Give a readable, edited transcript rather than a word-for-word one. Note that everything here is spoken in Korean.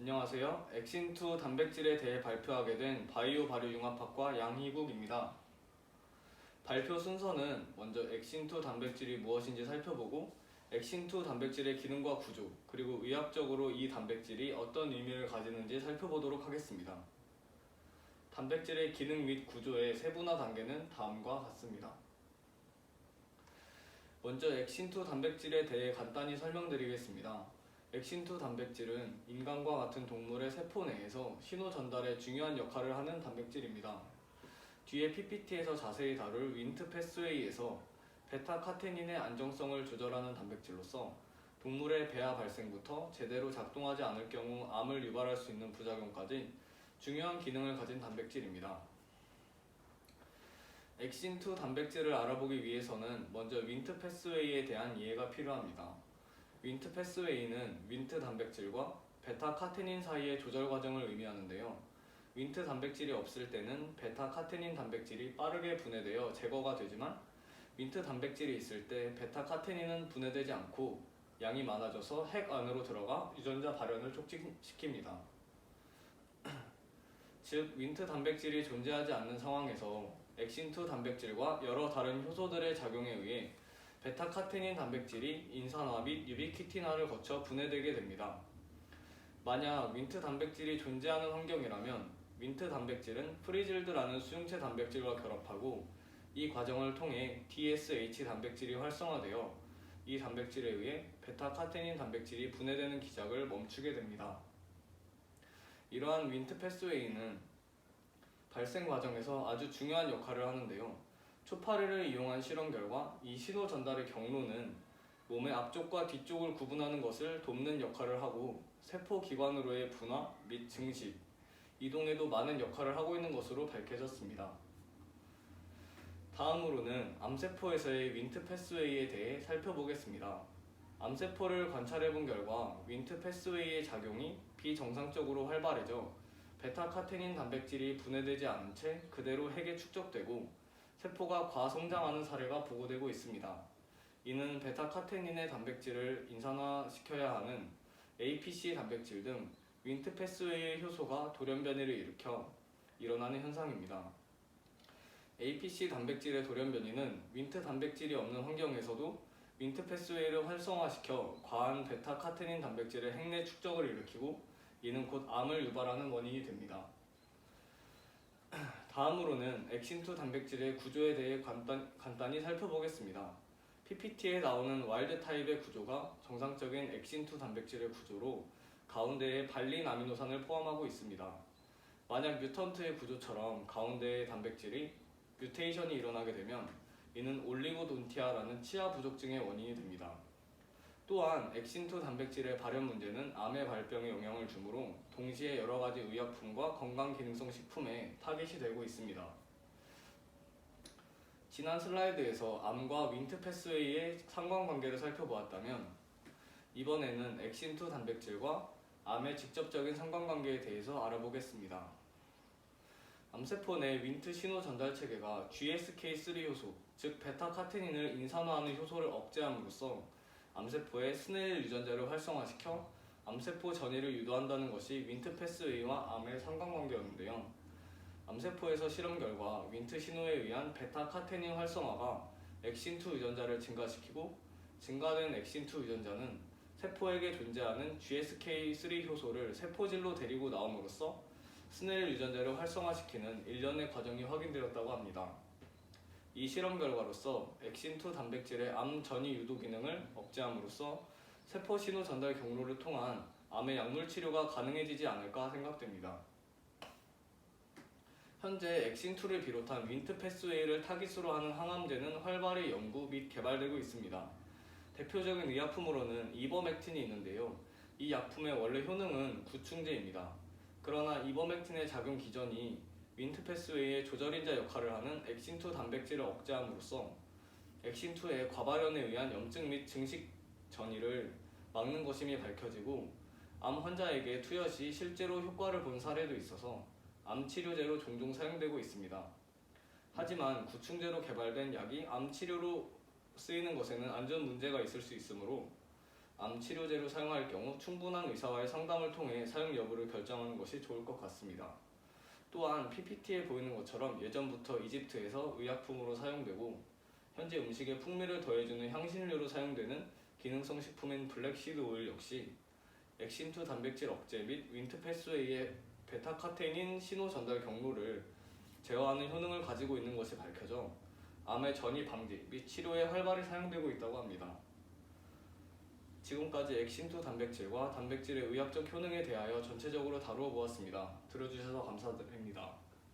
안녕하세요. 엑신2 단백질에 대해 발표하게 된 바이오 발효융합학과 양희국입니다. 발표 순서는 먼저 엑신2 단백질이 무엇인지 살펴보고 엑신2 단백질의 기능과 구조, 그리고 의학적으로 이 단백질이 어떤 의미를 가지는지 살펴보도록 하겠습니다. 단백질의 기능 및 구조의 세분화 단계는 다음과 같습니다. 먼저 엑신2 단백질에 대해 간단히 설명드리겠습니다. 엑신2 단백질은 인간과 같은 동물의 세포 내에서 신호 전달에 중요한 역할을 하는 단백질입니다. 뒤에 PPT에서 자세히 다룰 윈트 패스웨이에서 베타카테닌의 안정성을 조절하는 단백질로서 동물의 배아 발생부터 제대로 작동하지 않을 경우 암을 유발할 수 있는 부작용까지 중요한 기능을 가진 단백질입니다. 엑신2 단백질을 알아보기 위해서는 먼저 윈트 패스웨이에 대한 이해가 필요합니다. 윈트 패스웨이는 윈트 단백질과 베타카테닌 사이의 조절 과정을 의미하는데요. 윈트 단백질이 없을 때는 베타카테닌 단백질이 빠르게 분해되어 제거가 되지만 윈트 단백질이 있을 때 베타카테닌은 분해되지 않고 양이 많아져서 핵 안으로 들어가 유전자 발현을 촉진시킵니다. 즉, 윈트 단백질이 존재하지 않는 상황에서 엑신2 단백질과 여러 다른 효소들의 작용에 의해 베타카테닌 단백질이 인산화 및 유비퀴틴화를 거쳐 분해되게 됩니다. 만약 윈트 단백질이 존재하는 환경이라면 윈트 단백질은 프리질드라는 수용체 단백질과 결합하고 이 과정을 통해 DSH 단백질이 활성화되어 이 단백질에 의해 베타카테닌 단백질이 분해되는 기작을 멈추게 됩니다. 이러한 윈트 패스웨이는 발생 과정에서 아주 중요한 역할을 하는데요. 초파리를 이용한 실험 결과 이 신호 전달의 경로는 몸의 앞쪽과 뒤쪽을 구분하는 것을 돕는 역할을 하고 세포 기관으로의 분화 및 증식, 이동에도 많은 역할을 하고 있는 것으로 밝혀졌습니다. 다음으로는 암세포에서의 윈트 패스웨이에 대해 살펴보겠습니다. 암세포를 관찰해본 결과 윈트 패스웨이의 작용이 비정상적으로 활발해져 베타카테닌 단백질이 분해되지 않은 채 그대로 핵에 축적되고 세포가 과성장하는 사례가 보고되고 있습니다. 이는 베타카테닌의 단백질을 인산화시켜야 하는 APC 단백질 등 윈트 패스웨이의 효소가 돌연변이를 일으켜 일어나는 현상입니다. APC 단백질의 돌연변이는 윈트 단백질이 없는 환경에서도 윈트 패스웨이를 활성화시켜 과한 베타카테닌 단백질의 핵내 축적을 일으키고 이는 곧 암을 유발하는 원인이 됩니다. 다음으로는 엑신2 단백질의 구조에 대해 간단히 살펴보겠습니다. PPT에 나오는 와일드 타입의 구조가 정상적인 엑신2 단백질의 구조로 가운데에 발린 아미노산을 포함하고 있습니다. 만약 뮤턴트의 구조처럼 가운데의 단백질이 뮤테이션이 일어나게 되면 이는 올리고돈티아라는 치아 부족증의 원인이 됩니다. 또한 엑신2 단백질의 발현 문제는 암의 발병에 영향을 주므로 동시에 여러 가지 의약품과 건강기능성 식품에 타깃이 되고 있습니다. 지난 슬라이드에서 암과 윈트 패스웨이의 상관관계를 살펴보았다면 이번에는 엑신2 단백질과 암의 직접적인 상관관계에 대해서 알아보겠습니다. 암세포 내 윈트 신호 전달 체계가 GSK3 효소, 즉 베타카테닌을 인산화하는 효소를 억제함으로써 암세포의 스네일 유전자를 활성화시켜 암세포 전이를 유도한다는 것이 윈트 패스웨이와 암의 상관관계였는데요. 암세포에서 실험 결과 윈트 신호에 의한 베타카테닌 활성화가 엑신2 유전자를 증가시키고 증가된 엑신2 유전자는 세포에게 존재하는 GSK3 효소를 세포질로 데리고 나옴으로써 스네일 유전자를 활성화시키는 일련의 과정이 확인되었다고 합니다. 이 실험 결과로서 엑신2 단백질의 암 전이 유도 기능을 억제함으로써 세포 신호 전달 경로를 통한 암의 약물 치료가 가능해지지 않을까 생각됩니다. 현재 엑신2를 비롯한 윈트 패스웨이를 타깃으로 하는 항암제는 활발히 연구 및 개발되고 있습니다. 대표적인 의약품으로는 이버맥틴이 있는데요. 이 약품의 원래 효능은 구충제입니다. 그러나 이버맥틴의 작용 기전이 윈트 패스웨이의 조절인자 역할을 하는 엑신2 단백질을 억제함으로써 엑신2의 과발현에 의한 염증 및 증식 전이를 막는 것임이 밝혀지고 암 환자에게 투여 시 실제로 효과를 본 사례도 있어서 암 치료제로 종종 사용되고 있습니다. 하지만 구충제로 개발된 약이 암 치료로 쓰이는 것에는 안전 문제가 있을 수 있으므로 암 치료제로 사용할 경우 충분한 의사와의 상담을 통해 사용 여부를 결정하는 것이 좋을 것 같습니다. 또한 PPT에 보이는 것처럼 예전부터 이집트에서 의약품으로 사용되고 현재 음식에 풍미를 더해주는 향신료로 사용되는 기능성 식품인 블랙시드 오일 역시 엑신2 단백질 억제 및 윈트패스웨이의 베타카테닌 신호 전달 경로를 제어하는 효능을 가지고 있는 것이 밝혀져 암의 전이 방지 및 치료에 활발히 사용되고 있다고 합니다. 지금까지 엑신2 단백질과 단백질의 의학적 효능에 대하여 전체적으로 다루어 보았습니다. 들어주셔서 감사드립니다.